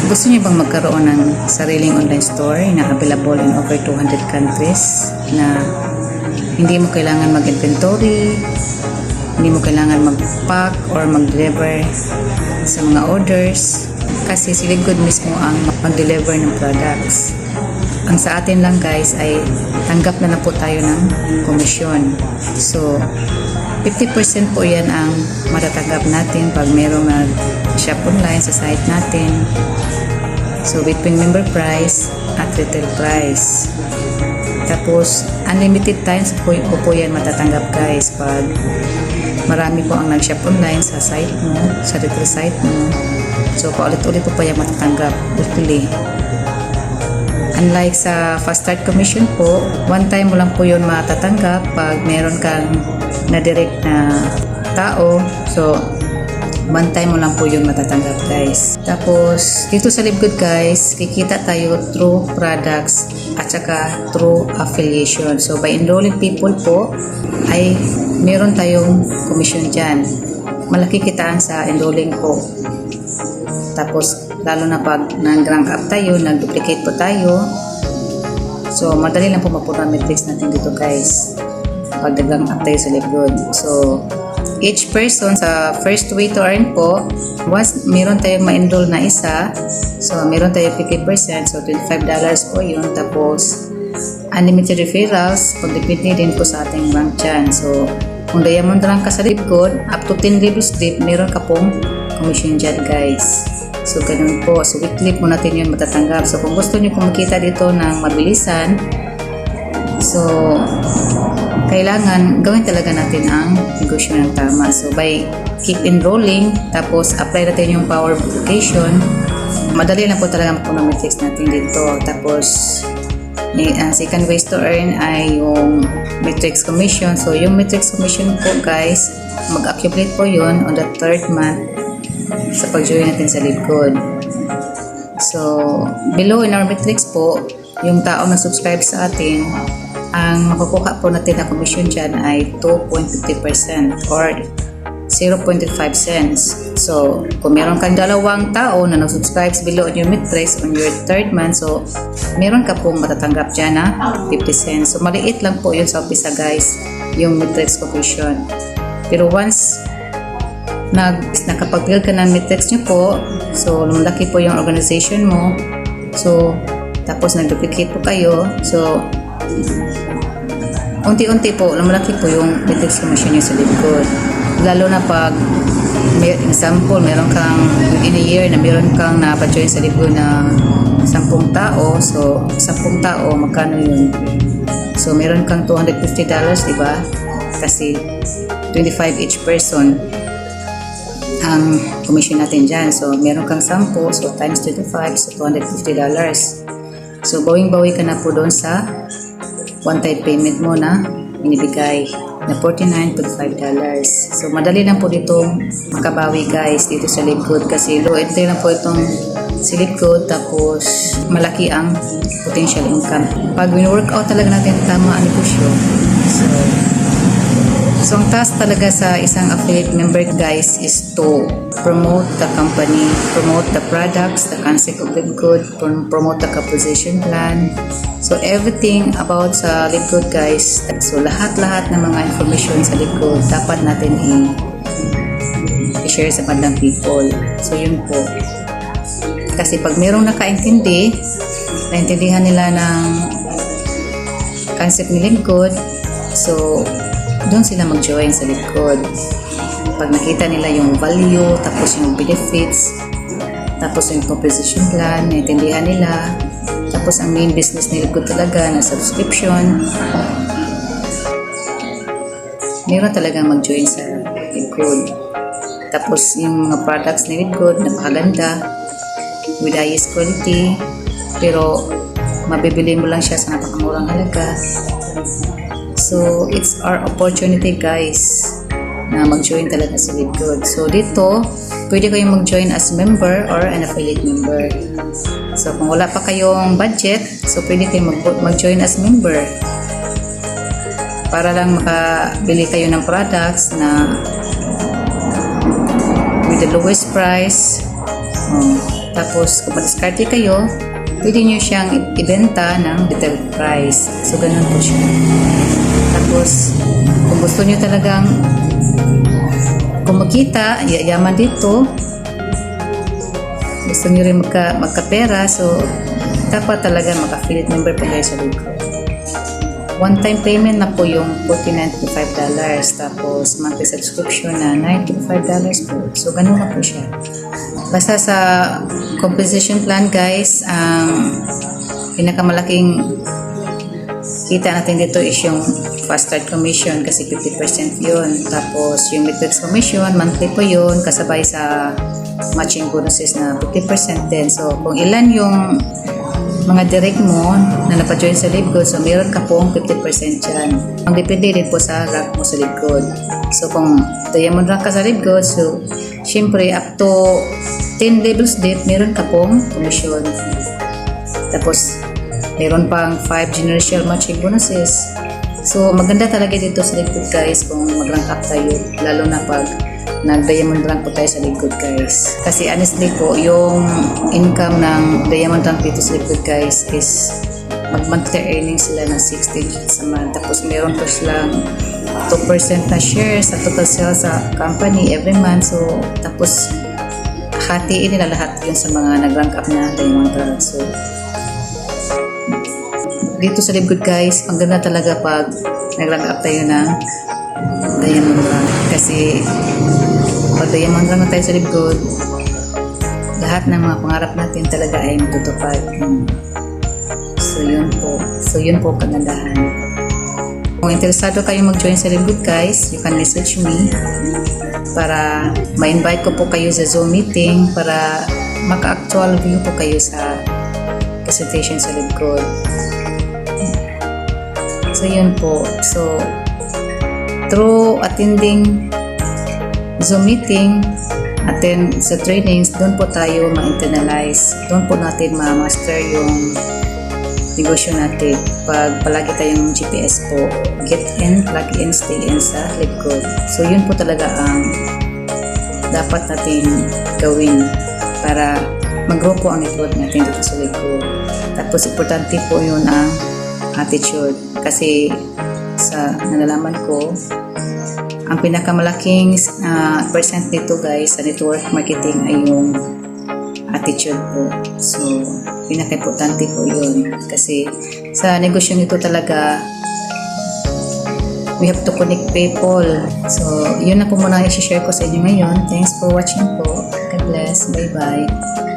Gusto niyo bang magkaroon ng sariling online store na available in over 200 countries na hindi mo kailangan mag-inventory, hindi mo kailangan mag-pack or mag-deliver sa mga orders kasi si Lidgood mismo ang mag-deliver ng products. Ang sa atin lang guys ay tanggap na po tayo ng komisyon. So 50% po yan ang matatanggap natin pag merong nag-shop online sa site natin. So between member price at retail price. Tapos unlimited times po yan matatanggap guys pag marami po ang nag-shop online sa site mo, sa retail site mo. So paulit-ulit po yan matatanggap weekly. Unlike sa fast start commission po, one time mo lang po yun matatanggap pag meron kang na-direct na tao. So one time mo lang po yun matatanggap guys. Tapos dito sa Lidgood guys, kikita tayo through products at saka through affiliation. So by enrolling people po ay meron tayong commission dyan. Malaki kitaan sa enrolling po. Tapos lalo na pag nag-rank up tayo, nag-duplicate po tayo. So madali lang po mapunta ang metrics natin dito guys pag nag-rank up tayo sa Lidgood. So each person sa first way to earn po, once meron tayong ma-enroll na isa, so meron tayong 50%, so $25 po yun. Tapos unlimited referrals, kung depende din po sa ating rank dyan. So kung diamond rank ka sa Lidgood, up to 10 levels deep, meron ka pong commission dyan guys. So ganun po, so weekly po natin yun matatanggap. So kung gusto nyo kumikita dito ng mabilisan, so kailangan gawin talaga natin ang negosyo ng tama. So by keep enrolling, tapos apply natin yung power application, madali lang po talaga makuha ng metrics natin dito. Tapos second ways to earn ay yung metrics commission. So yung metrics commission po guys, mag-accumulate po yun on the third month sa pag-join natin sa Lidgood. So below in our metrics po, yung tao na subscribe sa atin, ang makukuha po natin na commission dyan ay 2.50% or 0.5 cents. So, kung meron kang dalawang tao na nag-subscribe below on your metrics on your third month, so meron ka pong matatanggap dyan na 50 cents. So, maliit lang po yun sa umpisa guys, yung metrics commission. Pero once nakapag-build ka ng metrics nyo po, so lumaki po yung organization mo, so tapos nag-duplicate po kayo, so unti-unti po, lumalaki po yung metrics commission nyo sa Lidgood. Lalo na pag may example, meron kang in a year na meron kang na-join sa Lidgood na 10 tao, so 10 tao, magkano yun? So meron kang $250, diba? Kasi 25 each person ang commission natin dyan. So meron kang 10, so times 25, so $250. So bawing-bawi ka na po doon sa one-time payment mo na inibigay na $49.5. So madali lang po dito makabawi guys dito sa Lidgood kasi low entry lang po itong si Lidgood, tapos malaki ang potential income pag win-work out talaga natin tama ang negosyo. So ang task talaga sa isang affiliate member guys is to promote the company, promote the products, the concept of Lidgood, promote the composition plan. So everything about sa Lidgood guys, so lahat-lahat ng mga information sa Lidgood dapat natin i-share sa bandang people. So yun po. Kasi pag merong naintindihan nila ng concept ni Lidgood, so doon sila mag-join sa Lidgood. Pag nakita nila yung value, tapos yung benefits, tapos yung composition plan, naintindihan nila, tapos ang main business ni Lidgood talaga na subscription, meron talagang mag-join sa Lidgood. Tapos yung mga products ni Lidgood, napakaganda, with highest quality, pero mabibili mo lang siya sa napakamurang halaga. So, it's our opportunity guys na mag-join talaga sa Lidgood. So, dito, pwede kayong mag-join as member or an affiliate member. So, kung wala pa kayong budget, so pwede kayong mag-join as member para lang makabili kayo ng products na with the lowest price. Tapos, kung madiskarte kayo, pwede nyo siyang ibenta ng retail price. So, ganun po siya. Tapos, kung gusto nyo talagang kumikita, yayaman dito, gusto nyo rin magkapera, so, dapat talaga maka-affiliate member po kayo sa Ligo. One-time payment na po yung $49.5. Tapos, monthly subscription na $95 po. So, ganun na po siya. Basta sa compensation plan, guys, ang pinakamalaking kita natin dito is yung fast start commission kasi 50% yun. Tapos, yung midweeks commission, monthly po yun, kasabay sa matching bonuses na 50% din. So, kung ilan yung mga direct mo na napajoin sa Libgood, so meron ka pong 50% dyan. Ang depende din po sa rank mo sa Libgood. So kung diamond rank ka sa Libgood, so syempre up to 10 levels din, meron ka pong commission. Tapos meron pang 5 generational matching bonuses. So maganda talaga dito sa Libgood, guys, kung mag-rank up tayo, lalo na pag nag-diamond rank po tayo sa Liquid, guys. Kasi honestly po, yung income ng diamond rank dito sa Liquid, guys, is mag-monthly earnings sila ng 60 sa month. Tapos meron po silang 2% na share sa total sales sa company every month. So, tapos hatiin nila lahat yun sa mga nag-rank up na diamond rank. So, dito sa Liquid, guys, ang ganda talaga pag nag-rank up tayo ng diamond rank. Kasi pag diamond rank na tayo sa Libgood, lahat ng mga pangarap natin talaga ay matutupad. So yun po kagandahan. Kung interesado kayong mag-join sa Libgood, guys, you can message me para ma-invite ko po kayo sa Zoom meeting para maka-actual view po kayo sa presentation sa Libgood. So yun po. So through attending Zoom meeting, attend sa trainings, doon po tayo ma-internalize. Doon po natin ma-master yung negosyo natin. Pag palagi tayong GPS po, get in, plug in, stay in sa Libgood. So yun po talaga ang dapat natin gawin para mag-grow po ang network natin dito sa Libgood. Tapos importante po yun ang attitude. Kasi sa nalalaman ko, ang pinakamalaking percent nito, guys, sa network marketing ay yung attitude po. So, pinaka-importante po yun. Kasi sa negosyo nito talaga, we have to connect people. So, yun na po muna i-share ko sa inyo ngayon. Thanks for watching po. God bless. Bye-bye.